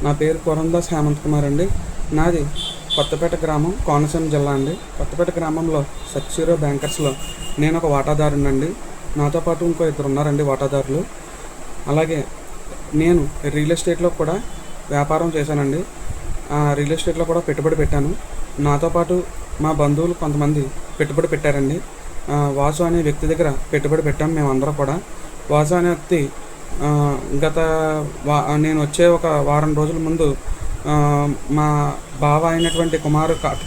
నా పేరు కొరందాస్ హేమంత్ కుమార్ అండి. నాది కొత్తపేట గ్రామం, కోనసీమ జిల్లా అండి. కొత్తపేట గ్రామంలో సత్సీరో బ్యాంకర్స్లో నేను ఒక వాటాదారునండి. నాతో పాటు ఇంకో ఇద్దరు ఉన్నారండి వాటాదారులు. అలాగే నేను రియల్ ఎస్టేట్లో కూడా వ్యాపారం చేశానండి. రియల్ ఎస్టేట్లో కూడా పెట్టుబడి పెట్టాను. నాతో పాటు మా బంధువులు కొంతమంది పెట్టుబడి పెట్టారండి. వాసు అనే వ్యక్తి దగ్గర పెట్టుబడి పెట్టాము మేమందరం కూడా. వాసు అనే వ్యక్తి గత నేను వచ్చే ఒక వారం రోజుల ముందు మా బావ అయినటువంటి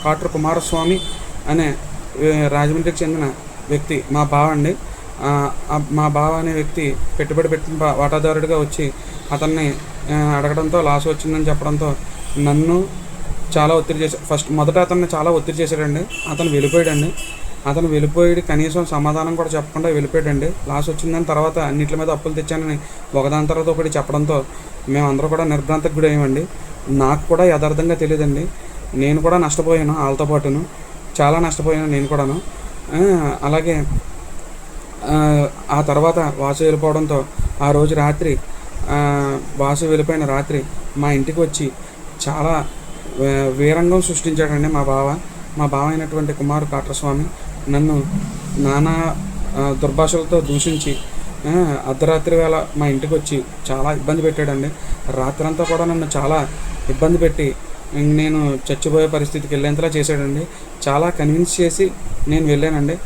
కాట్రు కుమారస్వామి అనే రాజమండ్రికి చెందిన వ్యక్తి మా బావ అండి. మా బావ అనే వ్యక్తి పెట్టుబడి పెట్టిన వాటాదారుడిగా వచ్చి అతన్ని అడగడంతో లాస్ వచ్చిందని చెప్పడంతో నన్ను చాలా ఒత్తిడి చేశాడు. మొదట అతన్ని చాలా ఒత్తిడి చేశాడండి. అతను వెళ్ళిపోయాడు. కనీసం సమాధానం కూడా చెప్పకుండా వెళ్ళిపోయాడండి. లాస్ వచ్చిందని తర్వాత అన్నింటి మీద అప్పులు తెచ్చానని ఒకదాని తర్వాత ఒకటి చెప్పడంతో మేమందరూ కూడా నిర్భ్రాంతికి గురి అయ్యామండి. నాకు కూడా యథార్థంగా తెలియదండి. నేను కూడా నష్టపోయాను, వాళ్ళతో పాటును చాలా నష్టపోయాను నేను కూడాను. అలాగే ఆ తర్వాత వాసు వెళ్ళిపోవడంతో ఆ రోజు రాత్రి వాసు వెళ్ళిపోయిన రాత్రి మా ఇంటికి వచ్చి చాలా వీరంగం సృష్టించాడండి మా బావ అయినటువంటి కుమారు కాట్రస్వామి. నన్ను నానా దుర్భాషలతో దూషించి అర్ధరాత్రి వేళ మా ఇంటికి వచ్చి చాలా ఇబ్బంది పెట్టాడండి. రాత్రంతా కూడా నన్ను చాలా ఇబ్బంది పెట్టి నేను చచ్చిపోయే పరిస్థితికి వెళ్ళేంతలా చేశాడండి. చాలా కన్విన్స్ చేసి నేను వెళ్ళానండి.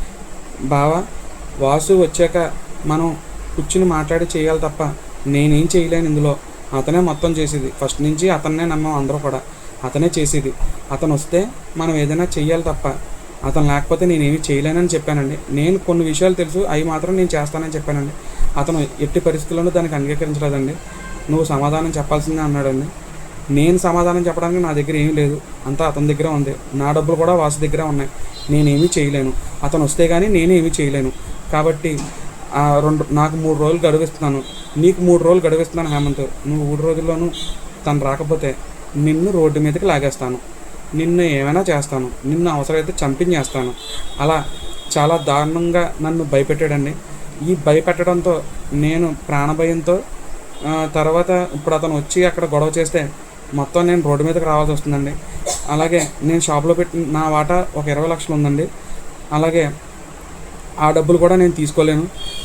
వాసు వచ్చాక మనం కూర్చుని మాట్లాడి చేయాలి తప్ప నేనేం చేయలేను ఇందులో. అతనే మొత్తం చేసేది. ఫస్ట్ నుంచి అతన్నే నమ్మాం అందరూ కూడా. అతనే చేసేది. అతను వస్తే మనం ఏదైనా చెయ్యాలి తప్ప అతను లేకపోతే నేనేమి చేయలేనని చెప్పానండి. నేను కొన్ని విషయాలు తెలుసు, అవి మాత్రం నేను చేస్తానని చెప్పానండి. అతను ఎట్టి పరిస్థితుల్లోనూ దానికి అంగీకరించలేదండి. నువ్వు సమాధానం చెప్పాల్సిందే అన్నాడండి. నేను సమాధానం చెప్పడానికి నా దగ్గర ఏమీ లేదు, అంతా అతని దగ్గర ఉంది. నా డబ్బులు కూడా వాసు దగ్గర ఉన్నాయి. నేనేమీ చేయలేను. అతను వస్తే కానీ నేనేమీ చేయలేను. కాబట్టి నాకు 3 రోజులు గడువిస్తున్నాను, నీకు 3 రోజులు గడువిస్తున్నాను హేమంత్. నువ్వు 3 రోజుల్లోనూ తను రాకపోతే నిన్ను రోడ్డు మీదకి లాగేస్తాను, నిన్ను ఏమైనా చేస్తాను, నిన్ను అవసరమైతే చంపించేస్తాను. అలా చాలా దారుణంగా నన్ను భయపెట్టాడండి. ఈ భయపెట్టడంతో నేను ప్రాణభయంతో తర్వాత ఇప్పుడు అతను వచ్చి అక్కడ గొడవ చేస్తే మొత్తం నేను రోడ్డు మీదకి రావాల్సి వస్తుందండి. అలాగే నేను షాప్లో పెట్టి నా వాటా ఒక 20 లక్షలు ఉందండి. అలాగే ఆ డబ్బులు కూడా నేను తీసుకోలేను.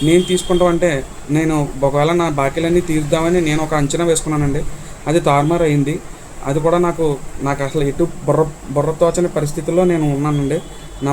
నేను తీసుకుంటామంటే నేను ఒకవేళ నా బాకీలన్నీ తీర్దామని నేను ఒక అంచనా వేసుకున్నానండి. అది తారుమారు అయింది. అది కూడా నాకు అసలు ఎటు బుర్ర తోచని పరిస్థితుల్లో నేను ఉన్నానండి. నా